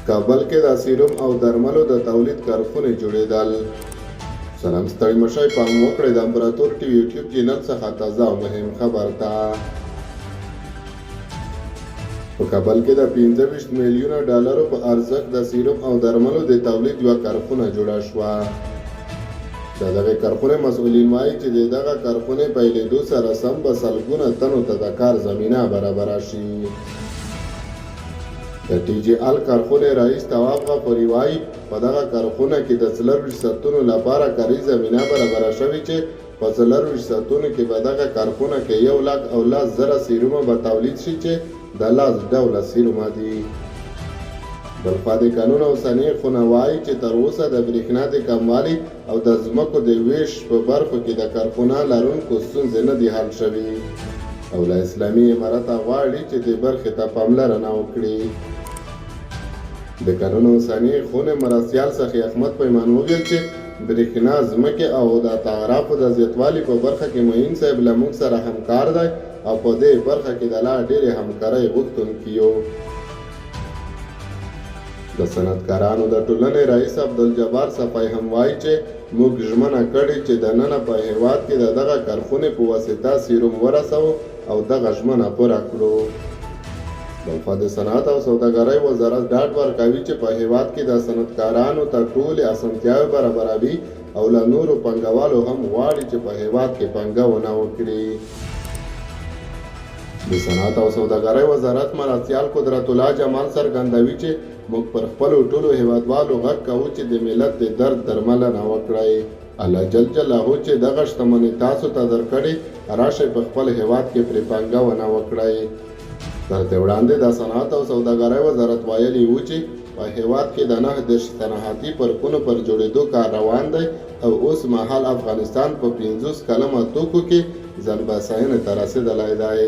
کابل کې د سیروم او درملو د تولید کارخونې جوړېدل. سلام ستړي مشئ پام وکړئ د امپراتور ټي وي یوټیوب چینل څخه تازه او مهم خبر ته. په کابل کې د 25 میلیونه ډالرو په ارزښت د سیروم او درملو د تولید یوه کارخونه جوړه شوه. د دغې کارخونې مسؤلین وایي چې د دغه کارخونې پیلېدو سره سم به سلګونه تنو ته د کار زمینه برابره شي. د ټي جي ال کارخونې رئیس تواب غفوري وایي په دغه کارخونه کې د 24 ساعتونو لپاره کاري زمینه برابره شوې چې په 24 ساعتونو کې به دغه کارخونه کې 1,10,000 سیرومه به تولید شي چې د 10 ډوله سیرومه دي. بلخوا د قانون او صنعت خونه وایي چې تر اوسه د برېښنا د کموالي او د ځمکو د ویش په برخو کې د کارخونه لرونکو ستونزې نه دي حل شوي او له اسلامي امارت غواړي چې د برخې ته پاملرنه وکړي. د قانون او صنعت خونې مرستیال سخي احمد پیمان وویل چې برېښنا ځمکې او د تعرفو د زیاتوالي په برخه کې معین صاحب له موږ سره همکار دی او په دې برخه کې د لا ډېرې همکارۍ غوښتونکي یو. د صنعتکارانو د ټولنې رئیس عبدالجبار صفای هم وایي چې موږ ژمنه کړې چې دننه په هیواد کې د دغه کارخونې په واسطه سیروم ورسوو او دغه ژمنه پوره کړو. بلخوا د صنعت او سوداګرۍ وزارت ډاډ ورکوي چې په هیواد کې د صنعتکارانو ته ټولې اسانتیاوې برابروي او له نورو پانګوالو هم غواړي چې په هیواد کې پانګونه وکړي. د صنعت او سوداګرۍ وزارت مرستیال قدرت الله جمال څرګندوي چې موږ پر خپلو ټولو هیوادوالو غږ کوو چې د ملت د درد درملنه وکړئ. الله جل جلاله چې دغه شتمني تاسو ته درکړې راشئ په خپل هیواد کې پرې پانګونه وکړئ. تر دې وړاندې د صنعت او سوداګرۍ وزارت ویلي و چې په هیواد کې د 9 صنعتي پارکونو پر جوړېدو کار روان دی او اوس مهال افغانستان په 50 کلمه توکو کې ځان بساینې ته رسېدلی دی.